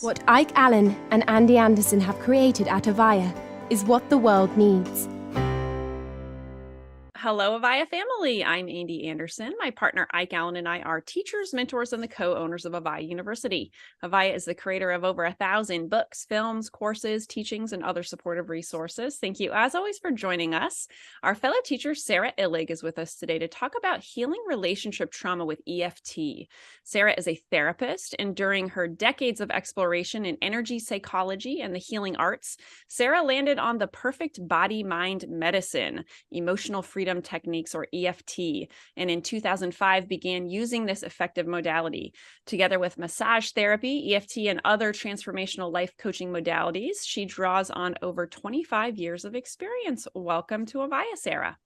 What Ike Allen and Andy Anderson have created at AVAIYA is what the world needs. Hello, AVAIYA family. I'm Andy Anderson. My partner Ike Allen and I are teachers, mentors, and the co-owners of AVAIYA University. AVAIYA is the creator of over 1,000 books, films, courses, teachings, and other supportive resources. Thank you, as always, for joining us. Our fellow teacher, Sara Illig, is with us today to talk about healing relationship trauma with EFT. Sara is a therapist, and during her decades of exploration in energy psychology and the healing arts, Sara landed on the perfect body-mind medicine, emotional freedom techniques, or EFT, and in 2005 began using this effective modality. Together with massage therapy, EFT, and other transformational life coaching modalities, she draws on over 25 years of experience. Welcome to AVAIYA, Sara.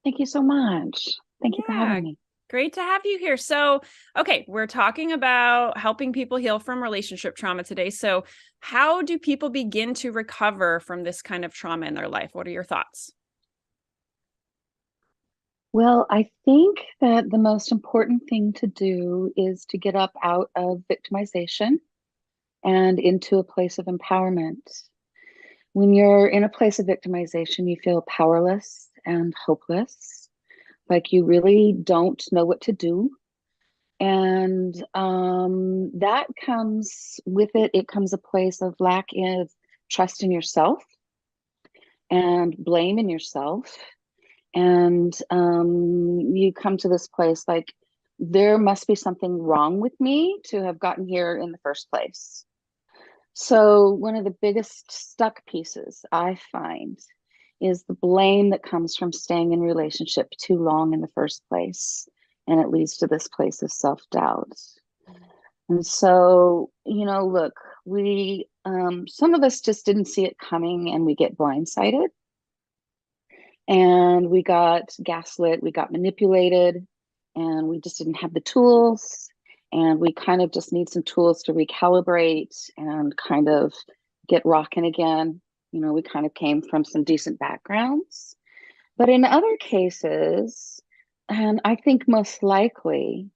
Thank you so much. Thank you for having me. Great to have you here. So, okay, we're talking about helping people heal from relationship trauma today. So, how do people begin to recover from this kind of trauma in their life? What are your thoughts? Well, I think that the most important thing to do is to get up out of victimization and into a place of empowerment. When you're in a place of victimization, you feel powerless and hopeless, like you really don't know what to do. And that comes with it, it comes a place of lack of trust in yourself and blame in yourself. And you come to this place like, there must be something wrong with me to have gotten here in the first place. So one of the biggest stuck pieces I find is the blame that comes from staying in relationship too long in the first place. And it leads to this place of self-doubt. And so, look, we, some of us just didn't see it coming and we get blindsided. And we got gaslit, we got manipulated, and we just didn't have the tools. And we kind of just need some tools to recalibrate and kind of get rocking again. We kind of came from some decent backgrounds. But in other cases, and I think most likely,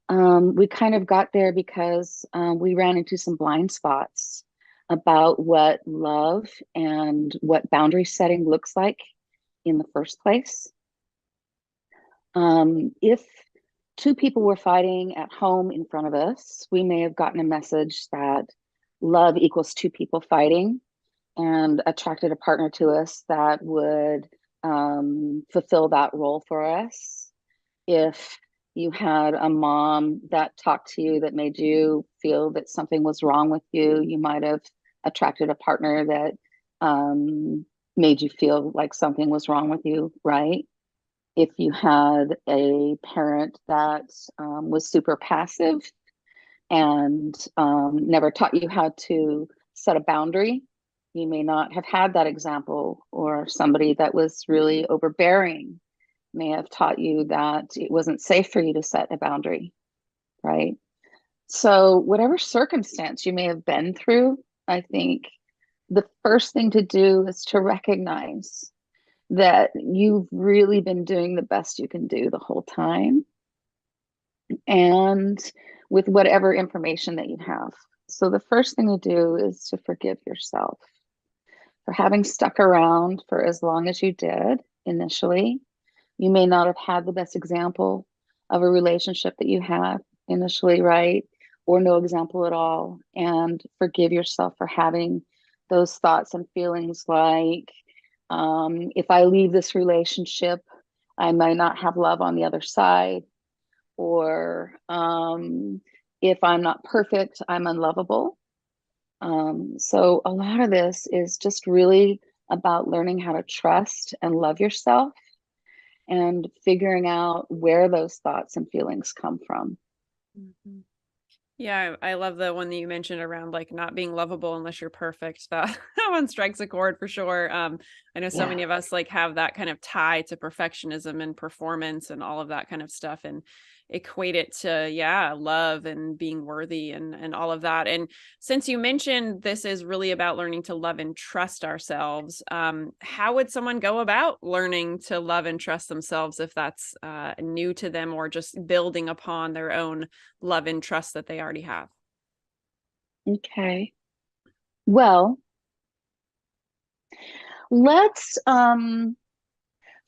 we kind of got there because we ran into some blind spots about what love and what boundary setting looks like in the first place. If two people were fighting at home in front of us, we may have gotten a message that love equals two people fighting and attracted a partner to us that would fulfill that role for us. If you had a mom that talked to you that made you feel that something was wrong with you, you might have attracted a partner that made you feel like something was wrong with you, right? If you had a parent that was super passive and never taught you how to set a boundary, you may not have had that example. Or somebody that was really overbearing may have taught you that it wasn't safe for you to set a boundary, right? So whatever circumstance you may have been through, I think the first thing to do is to recognize that you've really been doing the best you can do the whole time, and with whatever information that you have. So the first thing to do is to forgive yourself for having stuck around for as long as you did initially. You may not have had the best example of a relationship that you had initially, right? Or no example at all. And forgive yourself for having those thoughts and feelings like, if I leave this relationship, I might not have love on the other side. Or if I'm not perfect, I'm unlovable. So a lot of this is just really about learning how to trust and love yourself and figuring out where those thoughts and feelings come from. Mm-hmm. Yeah, I love the one that you mentioned around like not being lovable unless you're perfect. That one strikes a chord for sure. I know so many of us like have that kind of tie to perfectionism and performance and all of that kind of stuff, and equate it to love and being worthy and all of that. And since you mentioned this is really about learning to love and trust ourselves, how would someone go about learning to love and trust themselves if that's new to them, or just building upon their own love and trust that they already have? Okay. Well, let's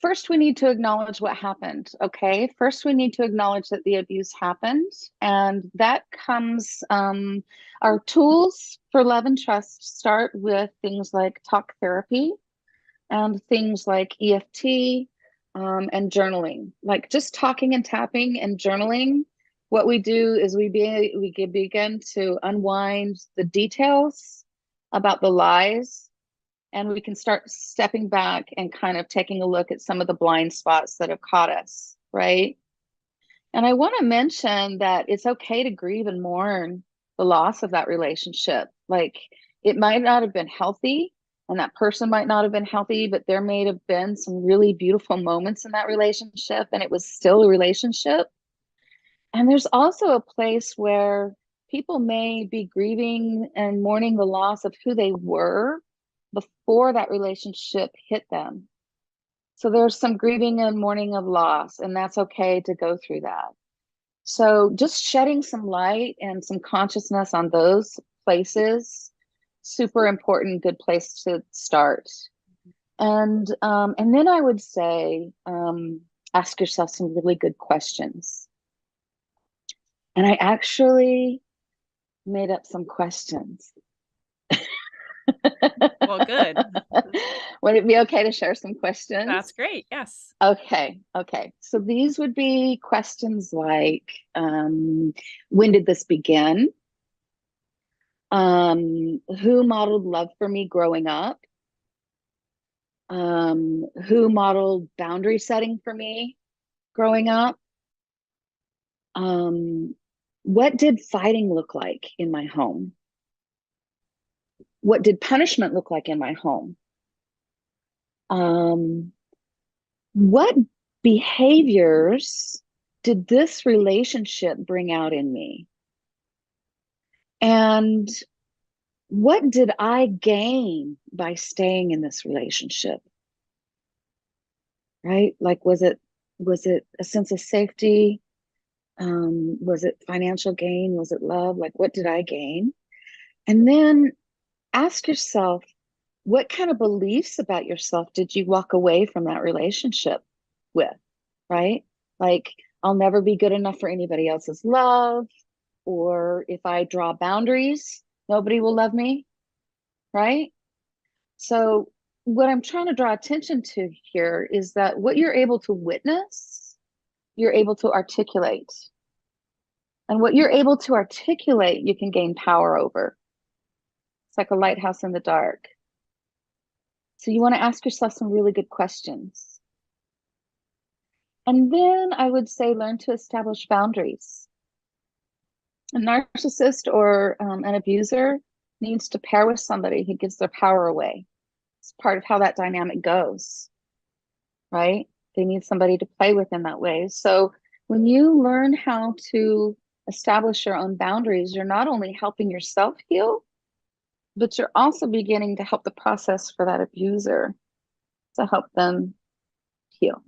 first we need to acknowledge what happened. Okay. First we need to acknowledge that the abuse happened, and that comes our tools for love and trust start with things like talk therapy and things like EFT, and journaling. Like just talking and tapping and journaling. What we do is begin to unwind the details about the lies, and we can start stepping back and kind of taking a look at some of the blind spots that have caught us, right? And I want to mention that it's okay to grieve and mourn the loss of that relationship. Like it might not have been healthy, and that person might not have been healthy, but there may have been some really beautiful moments in that relationship, and it was still a relationship. And there's also a place where people may be grieving and mourning the loss of who they were before that relationship hit them. So there's some grieving and mourning of loss, and that's okay to go through that. So just shedding some light and some consciousness on those places, super important, good place to start. And then I would say ask yourself some really good questions. And I actually made up some questions. Well, good. Would it be okay to share some questions? That's great. Yes. Okay. So these would be questions like, when did this begin? Who modeled love for me growing up? Who modeled boundary setting for me growing up? What did fighting look like in my home? What did punishment look like in my home? What behaviors did this relationship bring out in me? And what did I gain by staying in this relationship? Right? Like, was it a sense of safety? Was it financial gain? Was it love? Like, what did I gain? And then ask yourself, what kind of beliefs about yourself did you walk away from that relationship with? Right? Like, I'll never be good enough for anybody else's love, or if I draw boundaries, nobody will love me. Right? So, what I'm trying to draw attention to here is that what you're able to witness, you're able to articulate. And what you're able to articulate, you can gain power over. It's like a lighthouse in the dark. So you want to ask yourself some really good questions. And then I would say learn to establish boundaries. A narcissist or an abuser needs to pair with somebody who gives their power away. It's part of how that dynamic goes, right? They need somebody to play with in that way. So when you learn how to establish your own boundaries, you're not only helping yourself heal, but you're also beginning to help the process for that abuser to help them heal.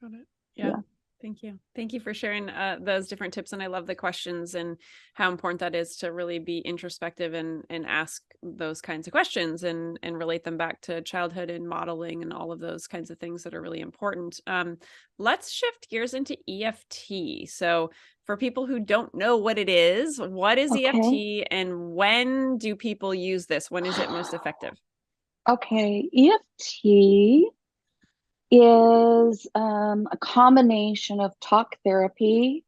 Got it. Yeah. Thank you. Thank you for sharing those different tips. And I love the questions and how important that is to really be introspective and ask those kinds of questions and relate them back to childhood and modeling and all of those kinds of things that are really important. Let's shift gears into EFT. So for people who don't know what it is, what is EFT and when do people use this? When is it most effective? Okay, EFT is a combination of talk therapy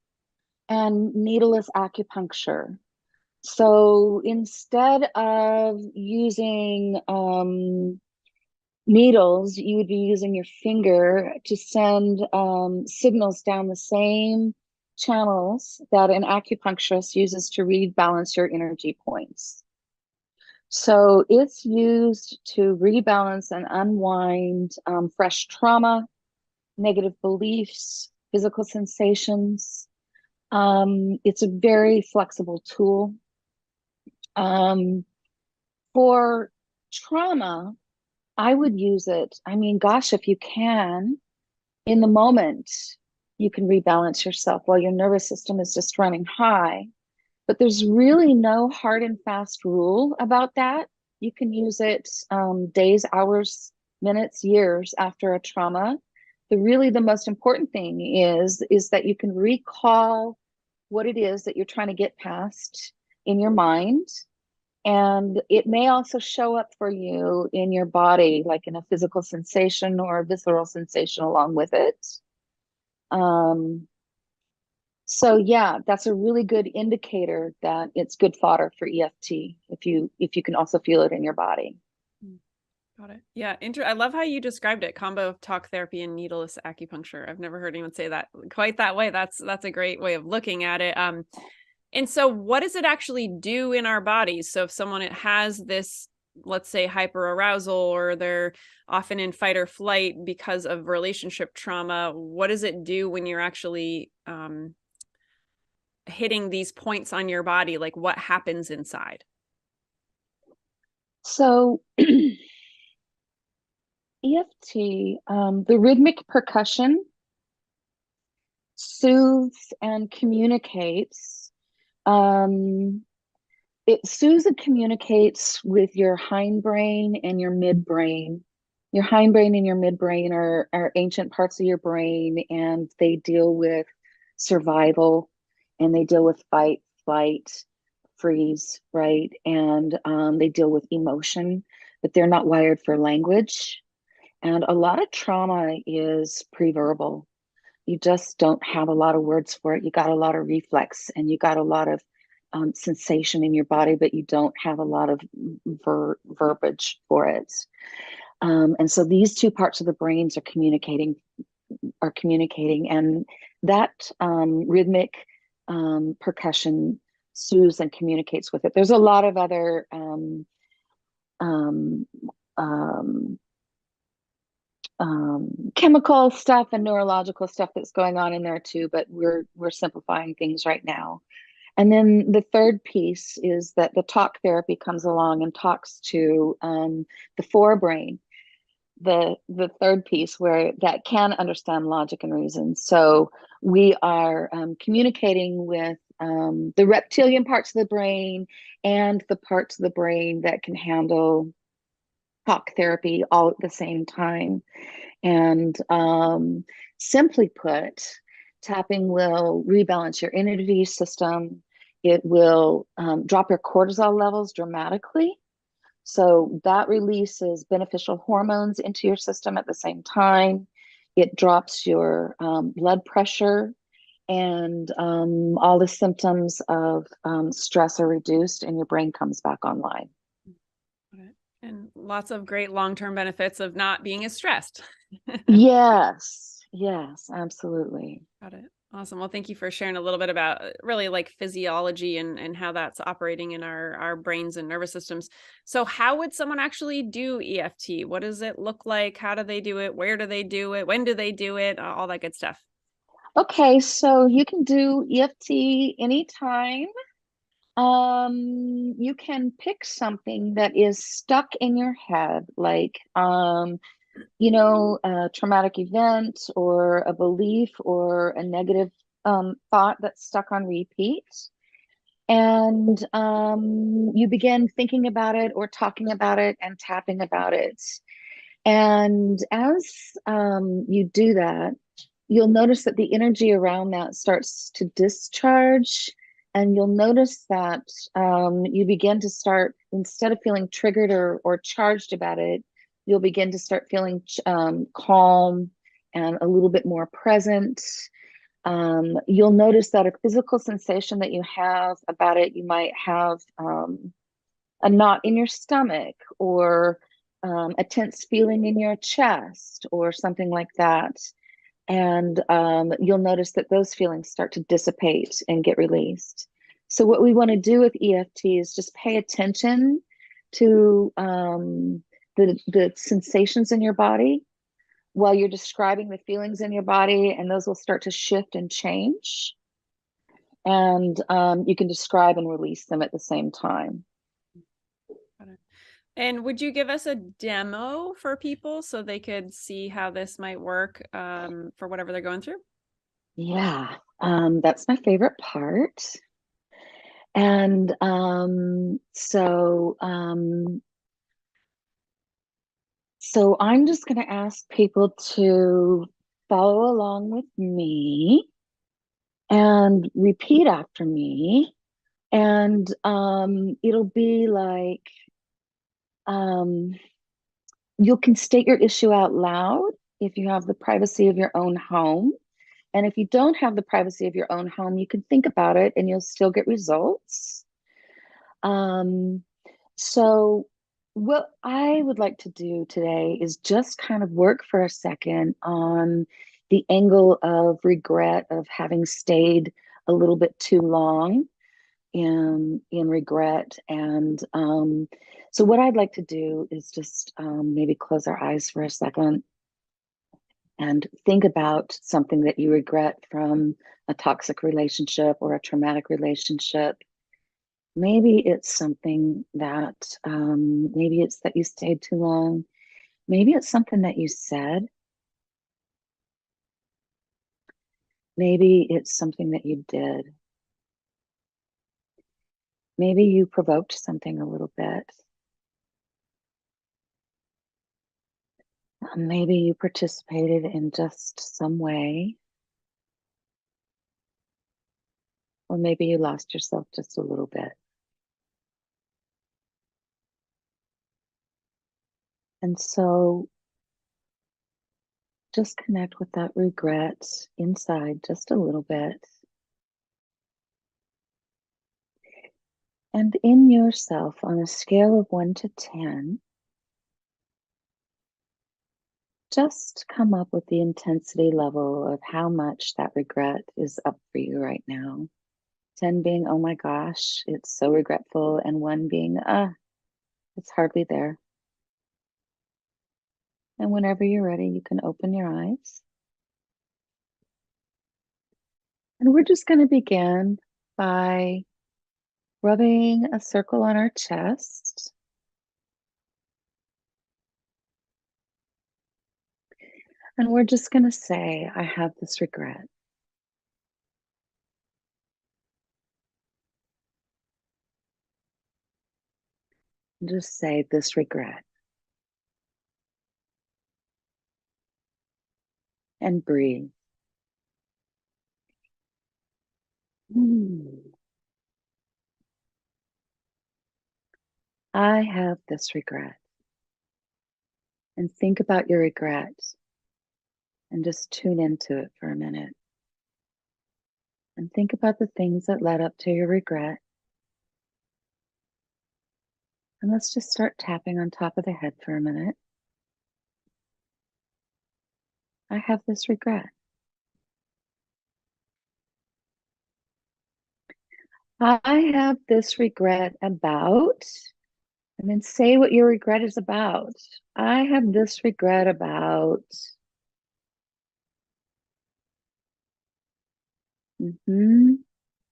and needleless acupuncture. So instead of using needles, you would be using your finger to send signals down the same channels that an acupuncturist uses to rebalance your energy points. So it's used to rebalance and unwind fresh trauma, negative beliefs, physical sensations. It's a very flexible tool. For trauma, I would use it. I mean, gosh, if you can, in the moment, you can rebalance yourself while your nervous system is just running high. but there's really no hard and fast rule about that. You can use it days, hours, minutes, years after a trauma. The most important thing is that you can recall what it is that you're trying to get past in your mind. And it may also show up for you in your body, like in a physical sensation or a visceral sensation along with it. Um, so yeah, that's a really good indicator that it's good fodder for EFT if you can also feel it in your body. Got it. Yeah. I love how you described it. Combo of talk therapy and needleless acupuncture. I've never heard anyone say that quite that way. That's a great way of looking at it. And so what does it actually do in our bodies? So if someone has this, let's say, hyperarousal, or they're often in fight or flight because of relationship trauma, what does it do when you're actually hitting these points on your body? Like, what happens inside? So EFT, the rhythmic percussion soothes and communicates. It soothes and communicates with your hindbrain and your midbrain. Your hindbrain and your midbrain are ancient parts of your brain, and they deal with survival, and they deal with fight, flight, freeze, right? And they deal with emotion, but they're not wired for language. And a lot of trauma is pre-verbal. You just don't have a lot of words for it. You got a lot of reflex, and you got a lot of sensation in your body, but you don't have a lot of verbiage for it. And so these two parts of the brains are communicating, and that rhythmic percussion soothes and communicates with it. There's a lot of other um, um, chemical stuff and neurological stuff that's going on in there too, but we're simplifying things right now. And then the third piece is that the talk therapy comes along and talks to the forebrain, the third piece where that can understand logic and reason. So we are communicating with the reptilian parts of the brain and the parts of the brain that can handle talk therapy all at the same time. And simply put, tapping will rebalance your energy system. It will drop your cortisol levels dramatically. So that releases beneficial hormones into your system at the same time. It drops your blood pressure, and all the symptoms of stress are reduced, and your brain comes back online. And lots of great long-term benefits of not being as stressed. Yes, absolutely. Got it. Awesome. Well, thank you for sharing a little bit about really like physiology and how that's operating in our brains and nervous systems. So how would someone actually do EFT? What does it look like? How do they do it? Where do they do it? When do they do it? All that good stuff. Okay, so you can do EFT anytime. You can pick something that is stuck in your head, like a traumatic event or a belief or a negative thought that's stuck on repeat. And you begin thinking about it or talking about it and tapping about it. And as you do that, you'll notice that the energy around that starts to discharge. And you'll notice that you begin to start, instead of feeling triggered or charged about it, you'll begin to start feeling calm and a little bit more present. You'll notice that a physical sensation that you have about it, you might have a knot in your stomach, or a tense feeling in your chest, or something like that. And you'll notice that those feelings start to dissipate and get released. So what we want to do with EFT is just pay attention to the sensations in your body while you're describing the feelings in your body, and those will start to shift and change. And you can describe and release them at the same time. And would you give us a demo for people so they could see how this might work for whatever they're going through? Yeah, that's my favorite part. And so I'm just going to ask people to follow along with me and repeat after me. And it'll be like you can state your issue out loud if you have the privacy of your own home. And if you don't have the privacy of your own home, you can think about it and you'll still get results. So what I would like to do today is just kind of work for a second on the angle of regret of having stayed a little bit too long in regret. And so what I'd like to do is just maybe close our eyes for a second and think about something that you regret from a toxic relationship or a traumatic relationship. Maybe it's something that, maybe it's that you stayed too long. Maybe it's something that you said. Maybe it's something that you did. Maybe you provoked something a little bit. Maybe you participated in just some way. Or maybe you lost yourself just a little bit. And so just connect with that regret inside just a little bit. And in yourself, on a scale of 1 to 10, just come up with the intensity level of how much that regret is up for you right now. 10 being, oh my gosh, it's so regretful, and 1 being, it's hardly there. And whenever you're ready, you can open your eyes. And we're just going to begin by rubbing a circle on our chest. And we're just going to say, I have this regret. And just say this regret. And breathe. I have this regret. And think about your regret and just tune into it for a minute. And think about the things that led up to your regret. And let's just start tapping on top of the head for a minute. I have this regret. I have this regret about, and then say what your regret is about. I have this regret about.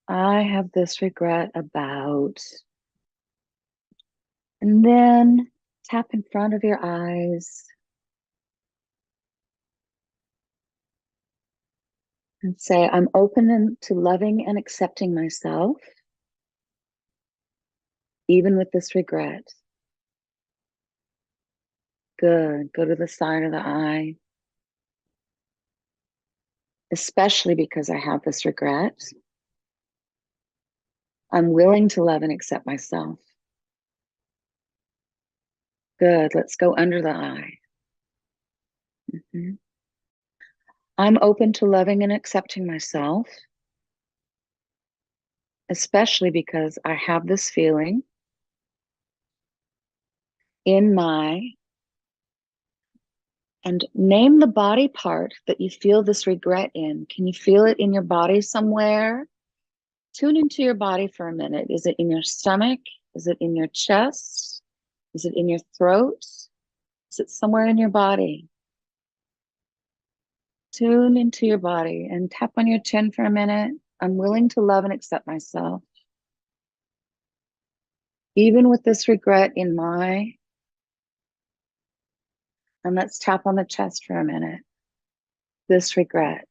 I have this regret about. And then tap in front of your eyes and say, I'm open to loving and accepting myself, even with this regret. Good. Go to the side of the eye. Especially because I have this regret, I'm willing to love and accept myself. Good. Let's go under the eye. I'm open to loving and accepting myself, especially because I have this feeling in my, and name the body part that you feel this regret in. Can you feel it in your body somewhere? Tune into your body for a minute. Is it in your stomach? Is it in your chest? Is it in your throat? Is it somewhere in your body? Tune into your body and tap on your chin for a minute. I'm willing to love and accept myself, even with this regret in my, and let's tap on the chest for a minute. This regret.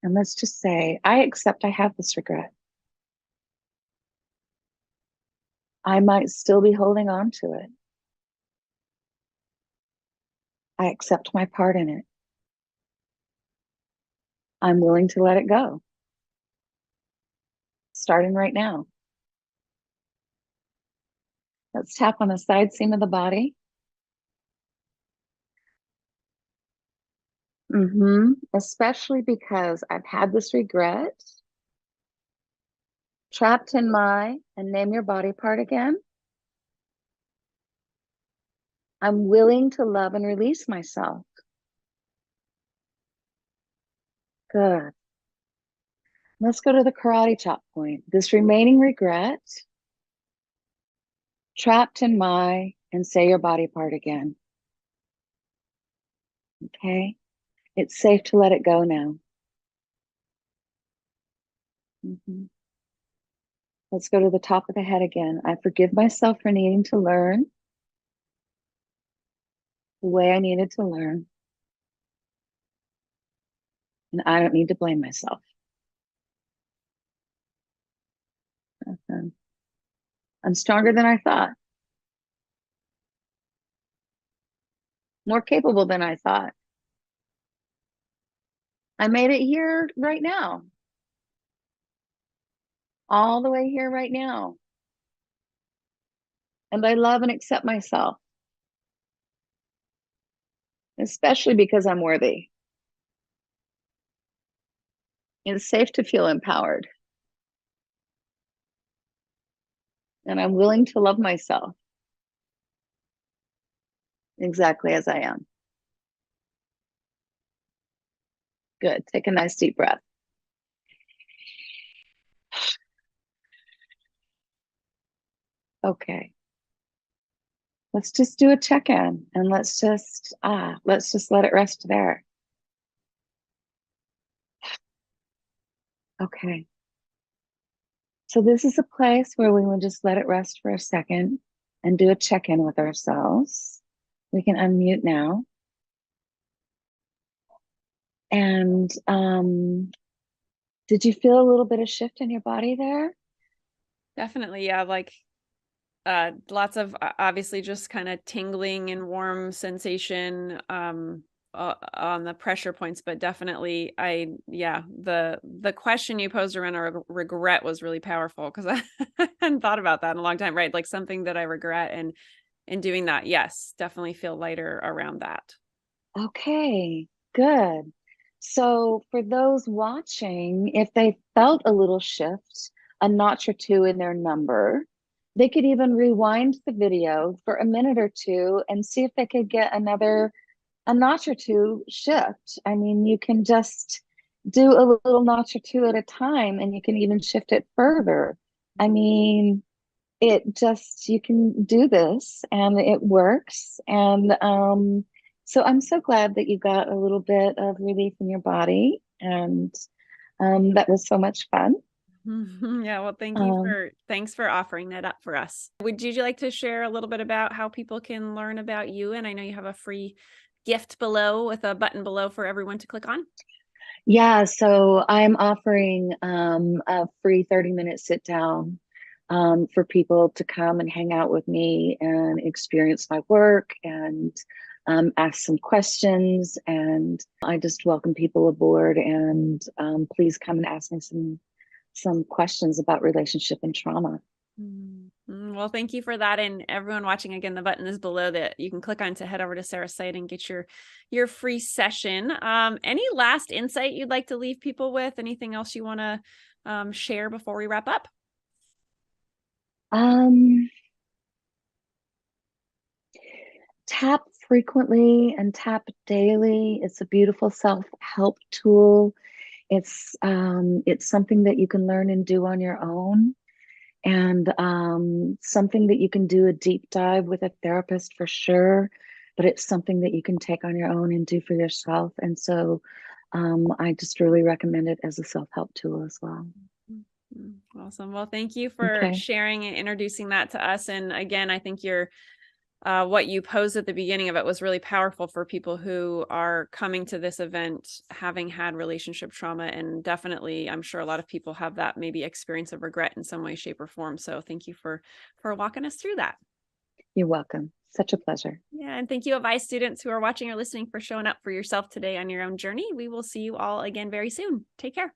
And let's just say, I accept I have this regret. I might still be holding on to it. I accept my part in it. I'm willing to let it go. Starting right now. Let's tap on the side seam of the body. Especially because I've had this regret. Trapped in my, and name your body part again. I'm willing to love and release myself. Good. Let's go to the karate chop point. This remaining regret, trapped in my, and say your body part again. Okay. It's safe to let it go now. Let's go to the top of the head again. I forgive myself for needing to learn the way I needed to learn. And I don't need to blame myself. I'm stronger than I thought. More capable than I thought. I made it here right now. All the way here right now. And I love and accept myself. Especially because I'm worthy. It's safe to feel empowered. And I'm willing to love myself exactly as I am. Good. Take a nice deep breath. Okay. Let's just do a check-in and let's just let it rest there. Okay. So this is a place where we will just let it rest for a second and do a check-in with ourselves. We can unmute now. And did you feel a little bit of shift in your body there? Definitely. Yeah. Like lots of obviously just kind of tingling and warm sensation on the pressure points, but definitely the question you posed around regret was really powerful because I hadn't thought about that in a long time, right? Like something that I regret, and in doing that, yes, definitely feel lighter around that. Okay, good. So for those watching, if they felt a little shift, a notch or two in their number, they could even rewind the video for a minute or two and see if they could get a notch or two shift. I mean, you can just do a little notch or two at a time, and you can even shift it further. I mean, you can do this and it works. And so I'm so glad that you got a little bit of relief in your body, and that was so much fun. Yeah, well, thanks for offering that up for us. Would you like to share a little bit about how people can learn about you? And I know you have a free gift below with a button below for everyone to click on. Yeah, so I'm offering a free 30-minute sit down for people to come and hang out with me and experience my work and ask some questions. And I just welcome people aboard, and please come and ask me some questions about relationship and trauma. Well, thank you for that. And everyone watching, again, the button is below that you can click on to head over to Sara's site and get your free session. Any last insight you'd like to leave people with? Anything else you want to share before we wrap up? Tap frequently and tap daily. It's a beautiful self-help tool. It's something that you can learn and do on your own, and something that you can do a deep dive with a therapist for sure, but it's something that you can take on your own and do for yourself. And so I just really recommend it as a self-help tool as well. Awesome. Well, thank you for sharing and introducing that to us. And again, I think you're what you posed at the beginning of it was really powerful for people who are coming to this event having had relationship trauma. And definitely, I'm sure a lot of people have that maybe experience of regret in some way, shape, or form. So thank you for walking us through that. You're welcome. Such a pleasure. Yeah, and thank you, AVAIYA students who are watching or listening, for showing up for yourself today on your own journey. We will see you all again very soon. Take care.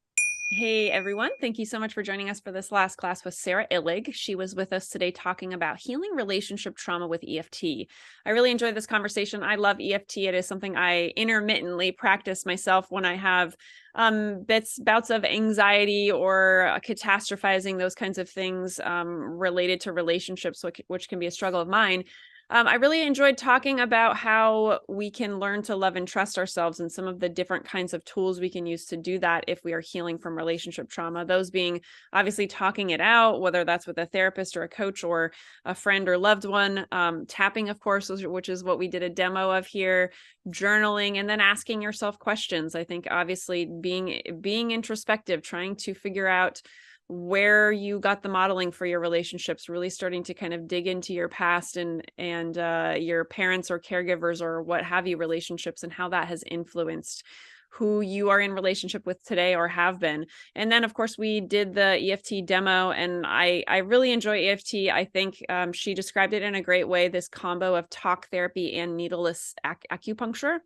Hey everyone, thank you so much for joining us for this last class with Sara Illig. She was with us today talking about healing relationship trauma with EFT. I really enjoyed this conversation. I love EFT. It is something I intermittently practice myself when I have bouts of anxiety or catastrophizing, those kinds of things related to relationships, which can be a struggle of mine. I really enjoyed talking about how we can learn to love and trust ourselves and some of the different kinds of tools we can use to do that if we are healing from relationship trauma. Those being obviously talking it out, whether that's with a therapist or a coach or a friend or loved one, tapping, of course, which is what we did a demo of here, journaling, and then asking yourself questions. I think obviously being introspective, trying to figure out where you got the modeling for your relationships, really starting to kind of dig into your past and your parents or caregivers or what have you relationships, and how that has influenced who you are in relationship with today or have been. And then of course we did the EFT demo, and I really enjoy EFT. I think she described it in a great way, this combo of talk therapy and needleless acupuncture.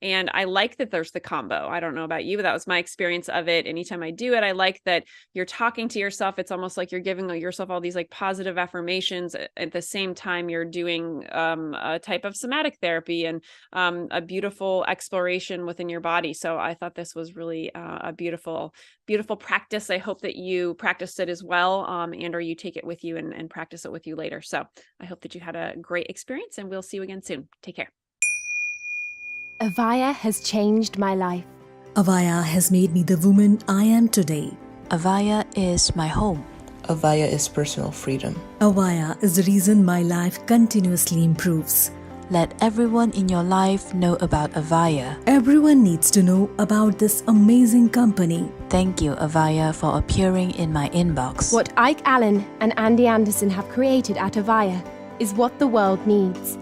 And I like that there's the combo. I don't know about you, but that was my experience of it. Anytime I do it, I like that you're talking to yourself. It's almost like you're giving yourself all these like positive affirmations. At the same time, you're doing a type of somatic therapy and a beautiful exploration within your body. So I thought this was really a beautiful, beautiful practice. I hope that you practiced it as well, and or you take it with you and practice it with you later. So I hope that you had a great experience, and we'll see you again soon. Take care. AVAIYA has changed my life. AVAIYA has made me the woman I am today. AVAIYA is my home. AVAIYA is personal freedom. AVAIYA is the reason my life continuously improves. Let everyone in your life know about AVAIYA. Everyone needs to know about this amazing company. Thank you, AVAIYA, for appearing in my inbox. What Ike Allen and Andy Anderson have created at AVAIYA is what the world needs.